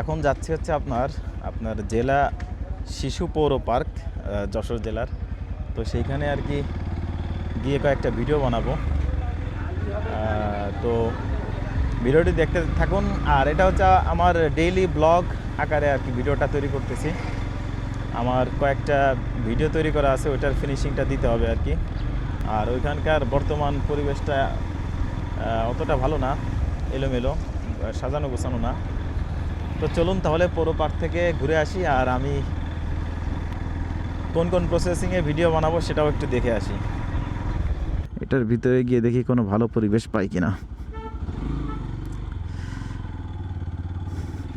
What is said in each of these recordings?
এখন যাচ্ছি হচ্ছে আপনার জেলা শিশু পৌর পার্ক, যশোর জেলার। তো সেইখানে আর কি গিয়ে কয়েকটা ভিডিও বানাবো। তো ভিডিওটি দেখতে থাকুন। আর এটা হচ্ছে আমার ডেইলি ব্লগ আকারে আর কি ভিডিওটা তৈরি করতেছি। আমার কয়েকটা ভিডিও তৈরি করা আছে, ওইটার ফিনিশিংটা দিতে হবে আর কি। আর ওইখানকার বর্তমান পরিবেশটা অতটা ভালো না, এলোমেলো, সাজানো গোছানো না। তো চলুন তাহলে পৌর পার্ক থেকে ঘুরে আসি, আর আমি কোন কোন প্রসেসিংয়ে ভিডিও বানাবো সেটাও একটু দেখে আসি। এটার ভিতরে গিয়ে দেখি কোনো ভালো পরিবেশ পাই কিনা।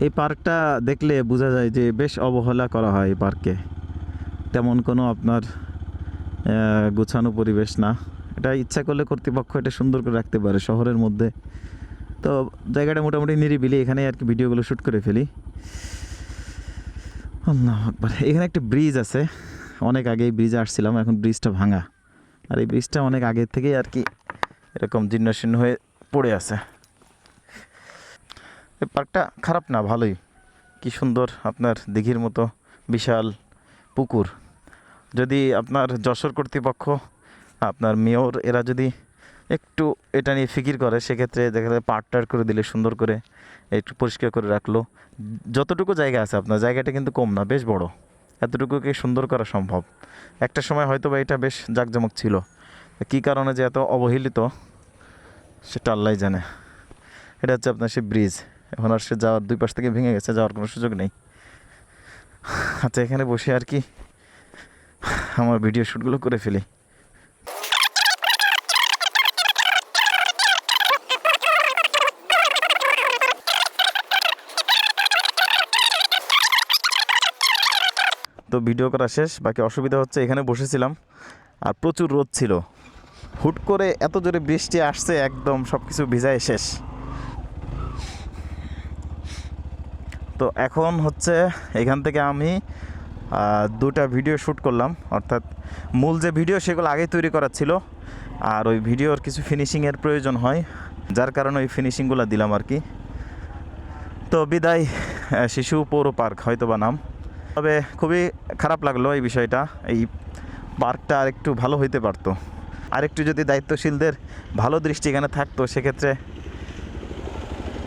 এই পার্কটা দেখলে বোঝা যায় যে বেশ অবহেলা করা হয় এই পার্কে। তেমন কোনো আপনার গোছানো পরিবেশ না। এটা ইচ্ছা করলে কর্তৃপক্ষ এটা সুন্দর করে রাখতে পারে শহরের মধ্যে। তো জায়গাটা মোটামুটি নিরিবিলি, এখানে আর কি ভিডিওগুলো শ্যুট করে ফেলি। আল্লাহু আকবার। এখানে একটা ব্রিজ আছে, অনেক আগে এই ব্রিজে আসছিলাম, এখন ব্রিজটা ভাঙা। আর এই ব্রিজটা অনেক আগের থেকেই আর কি এরকম জীর্ণশীর্ণ হয়ে পড়ে আছে। এই পার্কটা খারাপ না, ভালোই। কি সুন্দর আপনার দিঘির মতো বিশাল পুকুর। যদি আপনার যশোর কর্তৃপক্ষ, আপনার মেয়র, এরা যদি একটু এটা নিয়ে ফিকির করে, সেক্ষেত্রে দেখা যায় পার্কটার করে দিলে, সুন্দর করে একটু পরিষ্কার করে রাখলো। যতটুকু জায়গা আছে, আপনার জায়গাটা কিন্তু কম না, বেশ বড়। এতটুকুকে সুন্দর করা সম্ভব। একটা সময় হয়তো বা এটা বেশ জাঁকজমক ছিল, কী কারণে যে এত অবহেলিত সেটা আল্লাহই জানে। এটা হচ্ছে আপনার সে ব্রিজ। এখন আর সে যাওয়ার, দুই পাশ থেকে ভেঙে গেছে, যাওয়ার কোনো সুযোগ নেই। আচ্ছা, এখানে বসে আর কি আমার ভিডিও শ্যুটগুলো করে ফেলি। তো ভিডিও করা শেষ। বাকি অসুবিধা হচ্ছে, এখানে বসেছিলাম আর প্রচুর রোদ ছিল, হুট করে এত জোরে বৃষ্টি আসছে, একদম সব কিছু ভিজায় শেষ। তো এখন হচ্ছে এখান থেকে আমি দুটা ভিডিও শ্যুট করলাম, অর্থাৎ মূল যে ভিডিও সেগুলো আগেই তৈরি করা ছিল, আর ওই ভিডিওর কিছু ফিনিশিংয়ের প্রয়োজন হয়, যার কারণে ওই ফিনিশিংগুলো দিলাম আর কি। তো বিদায় শিশু পৌর পার্ক হয়তো বা নাম। তবে খুবই খারাপ লাগলো এই বিষয়টা। এই পার্কটা আরেকটু ভালো হইতে পারতো, আরেকটু যদি দায়িত্বশীলদের ভালো দৃষ্টি এখানে থাকতো, সেক্ষেত্রে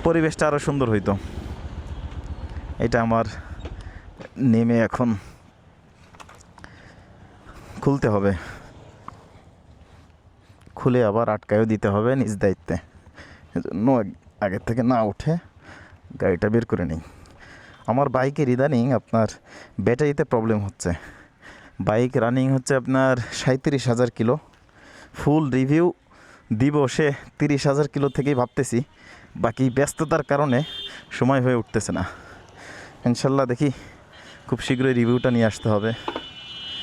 পরিবেশটা আরও সুন্দর হইতো। এটা আমার নেমে এখন খুলতে হবে, খুলে আবার আটকায়ও দিতে হবে নিজ দায়িত্বে। এজন্য আগের থেকে না উঠে গাড়িটা বের করে নিই। আমার বাইকের ইদানিং আপনার ব্যাটারিতে প্রবলেম হচ্ছে। বাইক রানিং হচ্ছে আপনার 37,000 কিলো। ফুল রিভিউ দিব সে 30,000 কিলো থেকেই ভাবতেছি, বাকি ব্যস্ততার কারণে সময় হয়ে উঠতেছে না। ইনশাল্লাহ দেখি খুব শীঘ্রই রিভিউটা নিয়ে আসতে হবে।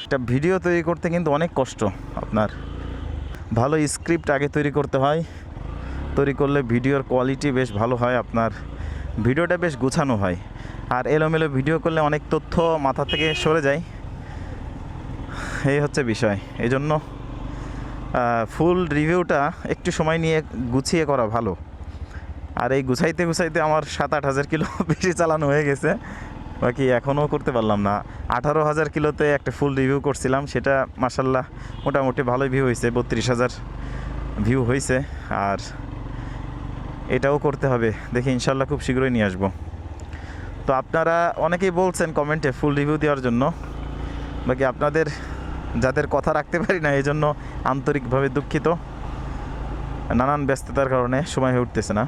একটা ভিডিও তৈরি করতে কিন্তু অনেক কষ্ট। আপনার ভালো স্ক্রিপ্ট আগে তৈরি করতে হয়, তৈরি করলে ভিডিওর কোয়ালিটি বেশ ভালো হয়, আপনার ভিডিওটা বেশ গোছানো হয়। আর এলোমেলো ভিডিও করলে অনেক তথ্য মাথা থেকে সরে যায়, এই হচ্ছে বিষয়। এই জন্য ফুল রিভিউটা একটু সময় নিয়ে গুছিয়ে করা ভালো। আর এই গুছাইতে গুছাইতে আমার 7-8 হাজার কিলো বেশি চালানো হয়ে গেছে, বাকি এখনও করতে পারলাম না। 18,000 কিলোতে একটা ফুল রিভিউ করছিলাম, সেটা মাশাল্লাহ মোটামুটি ভালোই ভিউ হয়েছে, 32,000 ভিউ হয়েছে। আর এটাও করতে হবে, দেখি ইনশাল্লাহ খুব শীঘ্রই নিয়ে আসবো। তো আপনারা অনেকেই বলছেন কমেন্টে ফুল রিভিউ দেওয়ার জন্য, বাকি আপনাদের যাদের কথা রাখতে পারি না, এই জন্য আন্তরিকভাবে দুঃখিত। নানান ব্যস্ততার কারণে সময় হয়ে উঠতেছে না।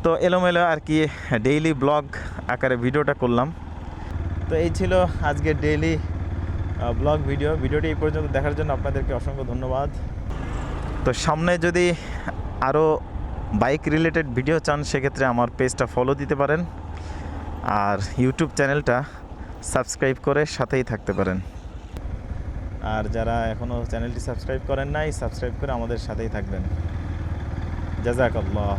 তো এলোমেলো আর কি ডেইলি ব্লগ আকারে ভিডিওটা করলাম। তো এই ছিল আজকের ডেইলি ব্লগ ভিডিওটি এই পর্যন্ত দেখার জন্য আপনাদেরকে অসংখ্য ধন্যবাদ। তো সামনে যদি আরও বাইক রিলেটেড ভিডিও চান, সেক্ষেত্রে আমার পেজটা ফলো দিতে পারেন, আর ইউটিউব চ্যানেলটা সাবস্ক্রাইব করে সাথেই থাকতে পারেন। আর যারা এখনও চ্যানেলটি সাবস্ক্রাইব করেন নাই, সাবস্ক্রাইব করে আমাদের সাথেই থাকবেন। জাযাকাল্লাহ।